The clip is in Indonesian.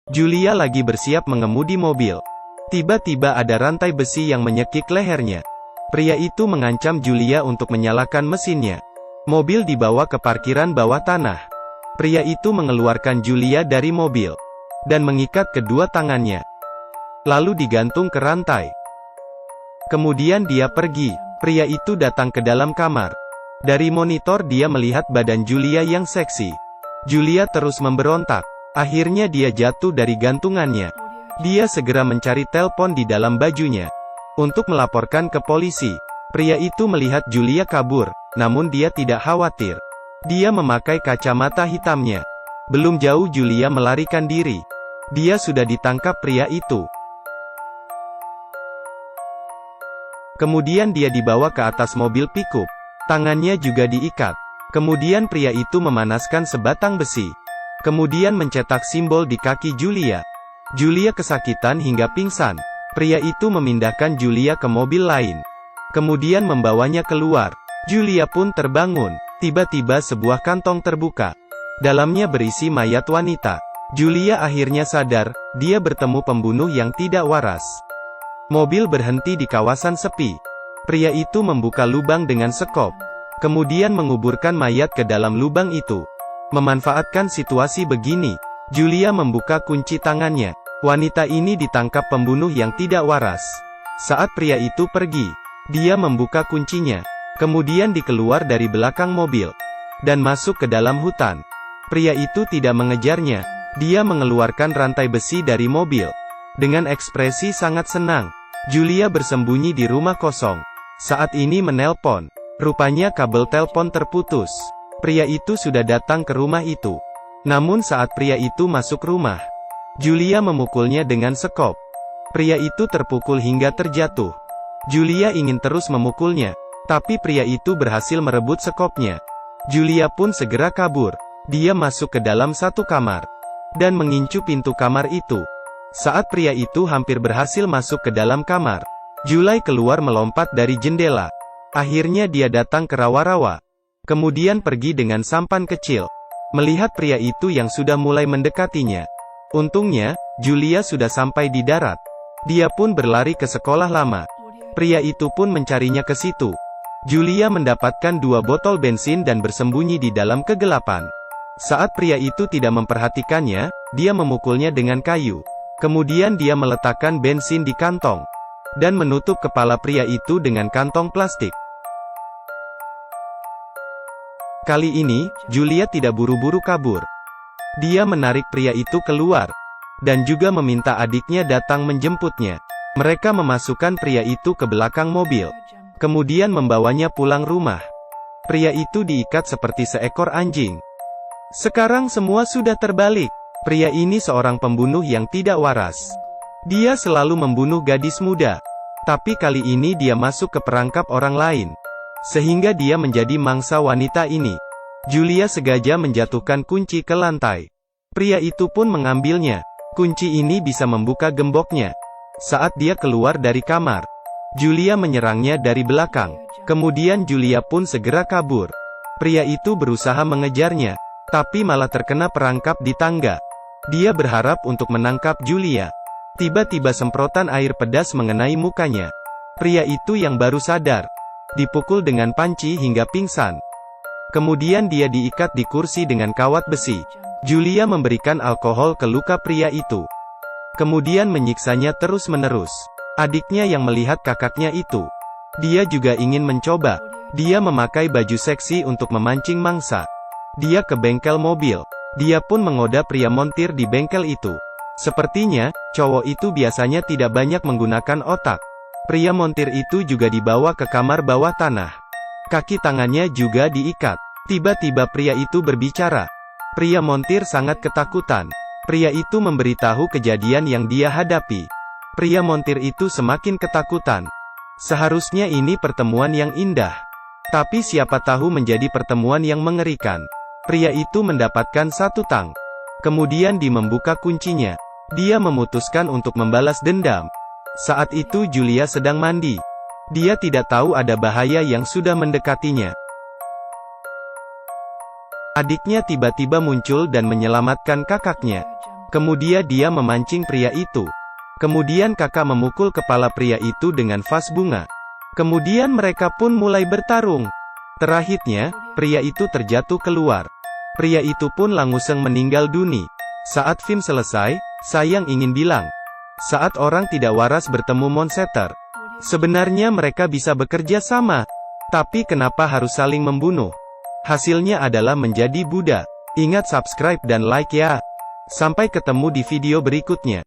Julia lagi bersiap mengemudi mobil. Tiba-tiba ada rantai besi yang menyekik lehernya. Pria itu mengancam Julia untuk menyalakan mesinnya. Mobil dibawa ke parkiran bawah tanah. Pria itu mengeluarkan Julia dari mobil dan mengikat kedua tangannya, lalu digantung ke rantai. Kemudian dia pergi. Pria itu datang ke dalam kamar. Dari monitor dia melihat badan Julia yang seksi. Julia terus memberontak. Akhirnya dia jatuh dari gantungannya. Dia segera mencari telepon di dalam bajunya untuk melaporkan ke polisi. Pria itu melihat Julia kabur, namun dia tidak khawatir. Dia memakai kacamata hitamnya. Belum jauh Julia melarikan diri. Dia sudah ditangkap pria itu. Kemudian dia dibawa ke atas mobil pickup. Tangannya juga diikat. Kemudian pria itu memanaskan sebatang besi. Kemudian mencetak simbol di kaki Julia. Julia kesakitan hingga pingsan. Pria itu memindahkan Julia ke mobil lain. Kemudian membawanya keluar. Julia pun terbangun. Tiba-tiba sebuah kantong terbuka. Dalamnya berisi mayat wanita. Julia akhirnya sadar, dia bertemu pembunuh yang tidak waras. Mobil berhenti di kawasan sepi. Pria itu membuka lubang dengan sekop. Kemudian menguburkan mayat ke dalam lubang itu. Memanfaatkan situasi begini, Julia membuka kunci tangannya. Wanita ini ditangkap pembunuh yang tidak waras. Saat pria itu pergi, dia membuka kuncinya. Kemudian dikeluar dari belakang mobil dan masuk ke dalam hutan. Pria itu tidak mengejarnya. Dia mengeluarkan rantai besi dari mobil. Dengan ekspresi sangat senang, Julia bersembunyi di rumah kosong. Saat ini menelpon. Rupanya kabel telepon terputus. Pria itu sudah datang ke rumah itu. Namun saat pria itu masuk rumah, Julia memukulnya dengan sekop. Pria itu terpukul hingga terjatuh. Julia ingin terus memukulnya, tapi pria itu berhasil merebut sekopnya. Julia pun segera kabur. Dia masuk ke dalam satu kamar dan mengincu pintu kamar itu. Saat pria itu hampir berhasil masuk ke dalam kamar, Julia keluar melompat dari jendela. Akhirnya dia datang ke rawa-rawa. Kemudian pergi dengan sampan kecil. Melihat pria itu yang sudah mulai mendekatinya. Untungnya, Julia sudah sampai di darat. Dia pun berlari ke sekolah lama. Pria itu pun mencarinya ke situ. Julia mendapatkan 2 botol bensin dan bersembunyi di dalam kegelapan. Saat pria itu tidak memperhatikannya, dia memukulnya dengan kayu. Kemudian dia meletakkan bensin di kantong dan menutup kepala pria itu dengan kantong plastik. Kali ini, Julia tidak buru-buru kabur. Dia menarik pria itu keluar dan juga meminta adiknya datang menjemputnya. Mereka memasukkan pria itu ke belakang mobil, kemudian membawanya pulang rumah. Pria itu diikat seperti seekor anjing. Sekarang semua sudah terbalik. Pria ini seorang pembunuh yang tidak waras. Dia selalu membunuh gadis muda. Tapi kali ini dia masuk ke perangkap orang lain, sehingga dia menjadi mangsa wanita ini. Julia sengaja menjatuhkan kunci ke lantai. Pria itu pun mengambilnya. Kunci ini bisa membuka gemboknya. Saat dia keluar dari kamar, Julia menyerangnya dari belakang. Kemudian Julia pun segera kabur. Pria itu berusaha mengejarnya, tapi malah terkena perangkap di tangga. Dia berharap untuk menangkap Julia. Tiba-tiba semprotan air pedas mengenai mukanya. Pria itu yang baru sadar, dipukul dengan panci hingga pingsan. Kemudian dia diikat di kursi dengan kawat besi. Julia memberikan alkohol ke luka pria itu. Kemudian menyiksanya terus-menerus. Adiknya yang melihat kakaknya itu, dia juga ingin mencoba. Dia memakai baju seksi untuk memancing mangsa. Dia ke bengkel mobil. Dia pun menggoda pria montir di bengkel itu. Sepertinya, cowok itu biasanya tidak banyak menggunakan otak. Pria montir itu juga dibawa ke kamar bawah tanah. Kaki tangannya juga diikat. Tiba-tiba pria itu berbicara. Pria montir sangat ketakutan. Pria itu memberitahu kejadian yang dia hadapi. Pria montir itu semakin ketakutan. Seharusnya ini pertemuan yang indah, tapi siapa tahu menjadi pertemuan yang mengerikan. Pria itu mendapatkan satu tang. Kemudian dia membuka kuncinya. Dia memutuskan untuk membalas dendam. Saat itu Julia sedang mandi. Dia tidak tahu ada bahaya yang sudah mendekatinya. Adiknya tiba-tiba muncul dan menyelamatkan kakaknya. Kemudian dia memancing pria itu. Kemudian kakak memukul kepala pria itu dengan vas bunga. Kemudian mereka pun mulai bertarung. Terakhirnya, pria itu terjatuh keluar. Pria itu pun langsung meninggal dunia. Saat film selesai, saya ingin bilang, saat orang tidak waras bertemu monster, sebenarnya mereka bisa bekerja sama. Tapi kenapa harus saling membunuh? Hasilnya adalah menjadi Buddha. Ingat subscribe dan like ya. Sampai ketemu di video berikutnya.